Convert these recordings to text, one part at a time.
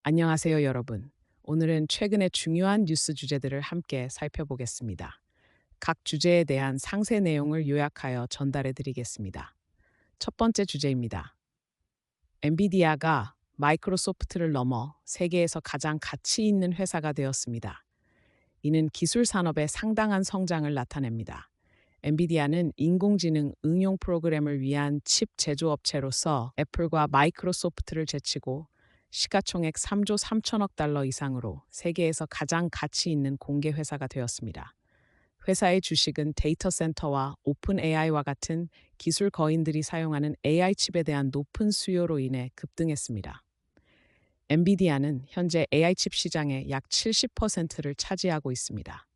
안녕하세요, 여러분. 오늘은 최근의 중요한 뉴스 주제들을 함께 살펴보겠습니다. 각 주제에 대한 상세 내용을 요약하여 전달해 드리겠습니다. 첫 번째 주제입니다. 엔비디아가 마이크로소프트를 넘어 세계에서 가장 가치 있는 회사가 되었습니다. 이는 기술 산업의 상당한 성장을 나타냅니다. 엔비디아는 인공지능 응용 프로그램을 위한 칩 제조업체로서 애플과 마이크로소프트를 제치고 시가총액 3조 3천억 달러 이상으로 세계에서 가장 가치 있는 공개 회사가 되었습니다. 회사의 주식은 데이터 센터와 오픈 AI와 같은 기술 거인들이 사용하는 AI 칩에 대한 높은 수요로 인해 급등했습니다. 엔비디아는 현재 AI 칩 시장의 약 70%를 차지하고 있습니다.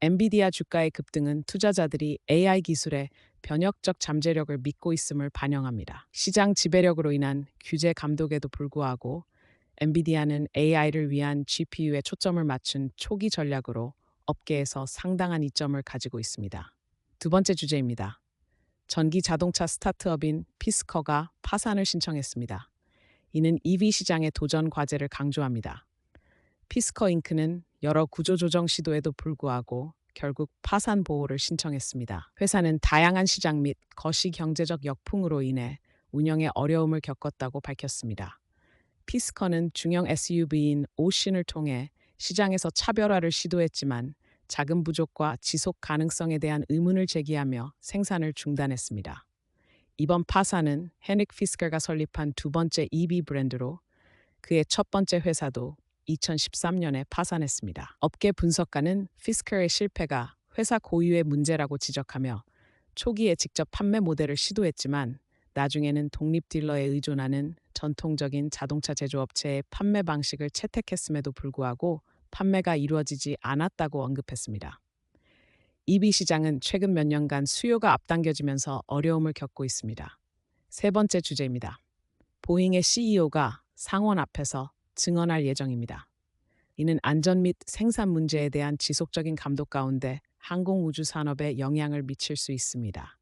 엔비디아 주가의 급등은 투자자들이 AI 기술의 변혁적 잠재력을 믿고 있음을 반영합니다. 시장 지배력으로 인한 규제 감독에도 불구하고 엔비디아는 AI를 위한 GPU에 초점을 맞춘 초기 전략으로 업계에서 상당한 이점을 가지고 있습니다. 두 번째 주제입니다. 전기 자동차 스타트업인 피스커가 파산을 신청했습니다. 이는 EV 시장의 도전 과제를 강조합니다. 피스커 잉크는 여러 구조조정 시도에도 불구하고 결국 파산 보호를 신청했습니다. 회사는 다양한 시장 및 거시 경제적 역풍으로 인해 운영에 어려움을 겪었다고 밝혔습니다. 피스커는 중형 SUV인 오신을 통해 시장에서 차별화를 시도했지만 자금 부족과 지속 가능성에 대한 의문을 제기하며 생산을 중단했습니다. 이번 파산은 헤닉 피스커가 설립한 두 번째 EV 브랜드로 그의 첫 번째 회사도 2013년에 파산했습니다. 업계 분석가는 피스커의 실패가 회사 고유의 문제라고 지적하며 초기에 직접 판매 모델을 시도했지만 나중에는 독립 딜러에 의존하는 전통적인 자동차 제조업체의 판매 방식을 채택했음에도 불구하고 판매가 이루어지지 않았다고 언급했습니다. EV 시장은 최근 몇 년간 수요가 앞당겨지면서 어려움을 겪고 있습니다. 세 번째 주제입니다. 보잉의 CEO가 상원 앞에서 증언할 예정입니다. 이는 안전 및 생산 문제에 대한 지속적인 감독 가운데 항공우주 산업에 영향을 미칠 수 있습니다.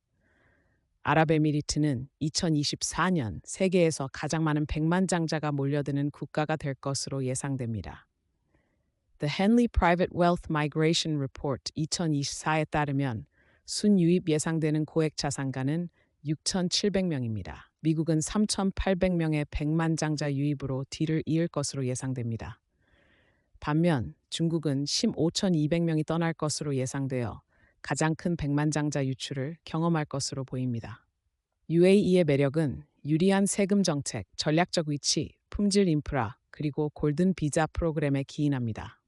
아랍에미리트는 2024년 세계에서 가장 많은 백만장자가 몰려드는 국가가 될 것으로 예상됩니다. The Henley Private Wealth Migration Report 2024에 따르면 순유입 예상되는 고액 자산가는 6,700명입니다. 미국은 3,800명의 백만장자 유입으로 뒤를 이을 것으로 예상됩니다. 반면 중국은 15,200명이 떠날 것으로 예상되어 가장 큰 백만장자 유출을 경험할 것으로 보입니다. UAE의 매력은 유리한 세금 정책, 전략적 위치, 품질 인프라, 그리고 골든 비자 프로그램에 기인합니다.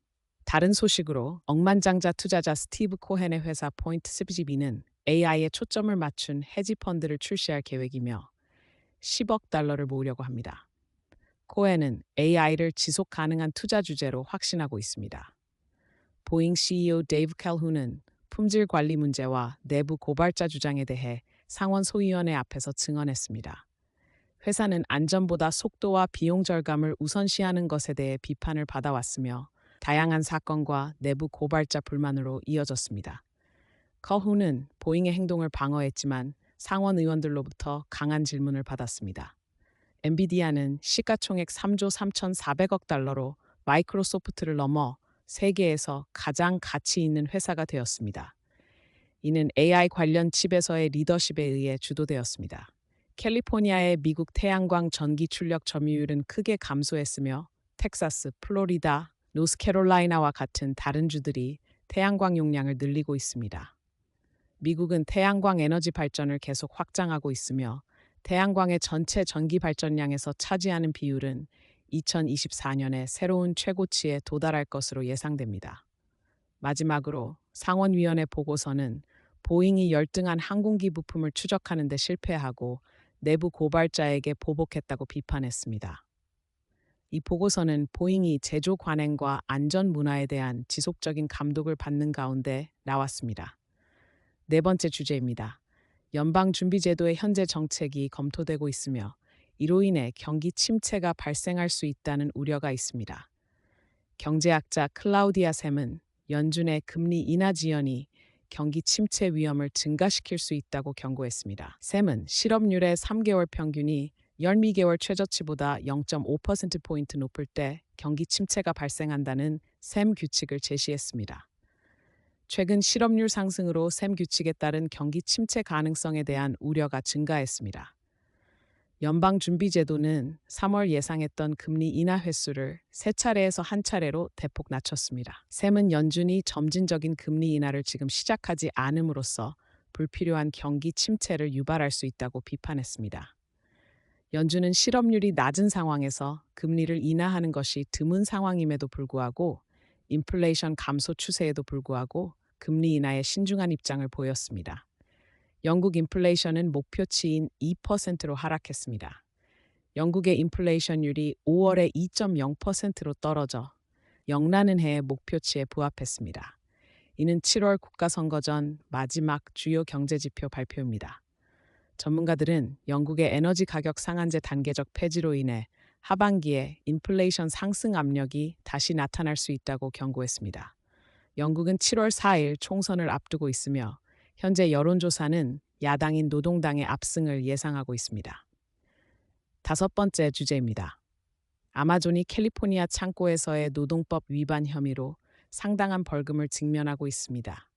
다른 소식으로 억만장자 투자자 스티브 코헨의 회사 포인트 스비지비는 AI에 초점을 맞춘 헤지 펀드를 출시할 계획이며 10억 달러를 모으려고 합니다. 코헨은 AI를 지속 가능한 투자 주제로 확신하고 있습니다. 보잉 CEO 데이브 캘훈은 품질 관리 문제와 내부 고발자 주장에 대해 상원 소위원회 앞에서 증언했습니다. 회사는 안전보다 속도와 비용 절감을 우선시하는 것에 대해 비판을 받아왔으며 다양한 사건과 내부 고발자 불만으로 이어졌습니다. 커훈은 보잉의 행동을 방어했지만 상원 의원들로부터 강한 질문을 받았습니다. 엔비디아는 시가총액 3조 3,400억 달러로 마이크로소프트를 넘어 세계에서 가장 가치 있는 회사가 되었습니다. 이는 AI 관련 칩에서의 리더십에 의해 주도되었습니다. 캘리포니아의 미국 태양광 전기 출력 점유율은 크게 감소했으며 텍사스, 플로리다, 노스캐롤라이나와 같은 다른 주들이 태양광 용량을 늘리고 있습니다. 미국은 태양광 에너지 발전을 계속 확장하고 있으며 태양광의 전체 전기 발전량에서 차지하는 비율은 2024년에 새로운 최고치에 도달할 것으로 예상됩니다. 마지막으로 상원위원회 보고서는 보잉이 열등한 항공기 부품을 추적하는 데 실패하고 내부 고발자에게 보복했다고 비판했습니다. 이 보고서는 보잉이 제조 관행과 안전 문화에 대한 지속적인 감독을 받는 가운데 나왔습니다. 네 번째 주제입니다. 연방준비제도의 현재 정책이 검토되고 있으며 이로 인해 경기 침체가 발생할 수 있다는 우려가 있습니다. 경제학자 클라우디아 샘은 연준의 금리 인하 지연이 경기 침체 위험을 증가시킬 수 있다고 경고했습니다. 샘은 실업률의 3개월 평균이 열미개월 최저치보다 0.5%포인트 높을 때 경기 침체가 발생한다는 셈 규칙을 제시했습니다. 최근 실업률 상승으로 셈 규칙에 따른 경기 침체 가능성에 대한 우려가 증가했습니다. 연방준비제도는 3월 예상했던 금리 인하 횟수를 3차례에서 1차례로 대폭 낮췄습니다. 셈은 연준이 점진적인 금리 인하를 지금 시작하지 않음으로써 불필요한 경기 침체를 유발할 수 있다고 비판했습니다. 연준은 실업률이 낮은 상황에서 금리를 인하하는 것이 드문 상황임에도 불구하고 인플레이션 감소 추세에도 불구하고 금리 인하에 신중한 입장을 보였습니다. 영국 인플레이션은 목표치인 2%로 하락했습니다. 영국의 인플레이션율이 5월에 2.0%로 떨어져 영라는 해의 목표치에 부합했습니다. 이는 7월 국가선거 전 마지막 주요 경제지표 발표입니다. 전문가들은 영국의 에너지 가격 상한제 단계적 폐지로 인해 하반기에 인플레이션 상승 압력이 다시 나타날 수 있다고 경고했습니다. 영국은 7월 4일 총선을 앞두고 있으며 현재 여론조사는 야당인 노동당의 압승을 예상하고 있습니다. 5번째 주제입니다. 아마존이 캘리포니아 창고에서의 노동법 위반 혐의로 상당한 벌금을 직면하고 있습니다.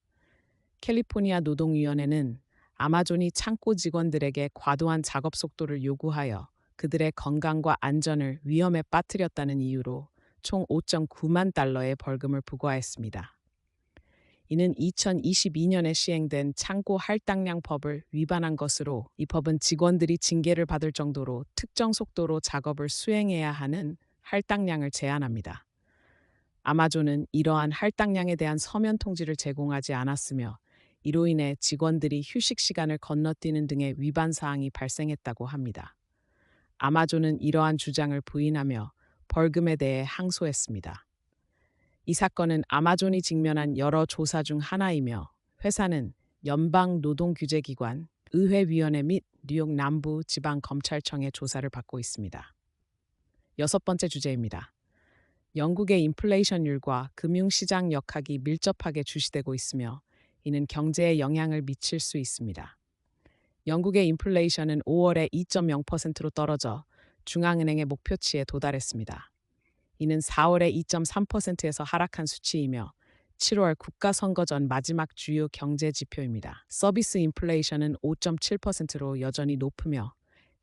캘리포니아 노동위원회는 아마존이 창고 직원들에게 과도한 작업 속도를 요구하여 그들의 건강과 안전을 위험에 빠뜨렸다는 이유로 총 5.9만 달러의 벌금을 부과했습니다. 이는 2022년에 시행된 창고 할당량 법을 위반한 것으로 이 법은 직원들이 징계를 받을 정도로 특정 속도로 작업을 수행해야 하는 할당량을 제한합니다. 아마존은 이러한 할당량에 대한 서면 통지를 제공하지 않았으며 이로 인해 직원들이 휴식 시간을 건너뛰는 등의 위반 사항이 발생했다고 합니다. 아마존은 이러한 주장을 부인하며 벌금에 대해 항소했습니다. 이 사건은 아마존이 직면한 여러 조사 중 하나이며 회사는 연방노동규제기관, 의회위원회 및 뉴욕 남부지방검찰청의 조사를 받고 있습니다. 6번째 주제입니다. 영국의 인플레이션율과 금융시장 역학이 밀접하게 주시되고 있으며 이는 경제에 영향을 미칠 수 있습니다. 영국의 인플레이션은 5월에 2.0%로 떨어져 중앙은행의 목표치에 도달했습니다. 이는 4월에 2.3%에서 하락한 수치이며 7월 국가선거 전 마지막 주요 경제 지표입니다. 서비스 인플레이션은 5.7%로 여전히 높으며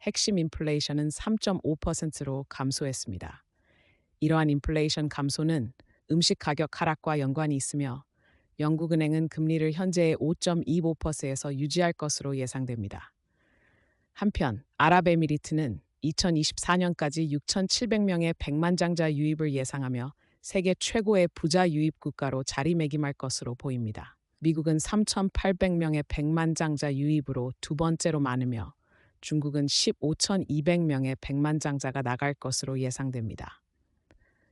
핵심 인플레이션은 3.5%로 감소했습니다. 이러한 인플레이션 감소는 음식 가격 하락과 연관이 있으며 영국은행은 금리를 현재의 5.25%에서 유지할 것으로 예상됩니다. 한편 아랍에미리트는 2024년까지 6,700명의 백만장자 유입을 예상하며 세계 최고의 부자 유입 국가로 자리매김할 것으로 보입니다. 미국은 3,800명의 백만장자 유입으로 두 번째로 많으며 중국은 15,200명의 백만장자가 나갈 것으로 예상됩니다.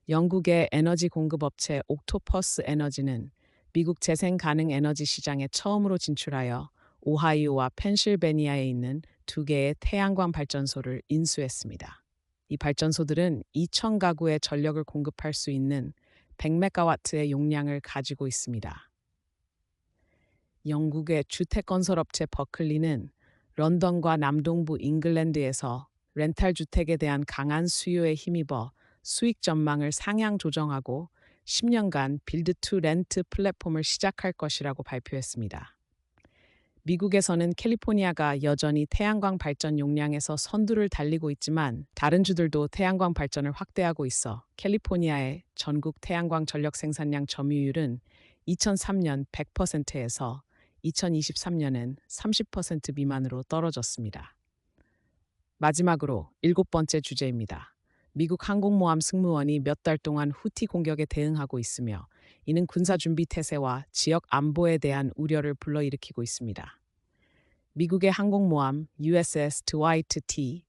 영국의 에너지 공급업체 옥토퍼스 에너지는 미국 재생 가능 에너지 시장에 처음으로 진출하여 오하이오와 펜실베니아에 있는 2개의 태양광 발전소를 인수했습니다. 이 발전소들은 2,000 가구의 전력을 공급할 수 있는 100메가와트의 용량을 가지고 있습니다. 영국의 주택건설업체 버클리는 런던과 남동부 잉글랜드에서 렌탈 주택에 대한 강한 수요에 힘입어 수익 전망을 상향 조정하고 10년간 빌드 투 렌트 플랫폼을 시작할 것이라고 발표했습니다. 미국에서는 캘리포니아가 여전히 태양광 발전 용량에서 선두를 달리고 있지만 다른 주들도 태양광 발전을 확대하고 있어 캘리포니아의 전국 태양광 전력 생산량 점유율은 2003년 100%에서 2023년엔 30% 미만으로 떨어졌습니다. 마지막으로 7번째 주제입니다. 미국 항공모함 승무원이 몇 달 동안 후티 공격에 대응하고 있으며 이는 군사준비 태세와 지역 안보에 대한 우려를 불러일으키고 있습니다. 미국의 항공모함 USS 드와이트 T.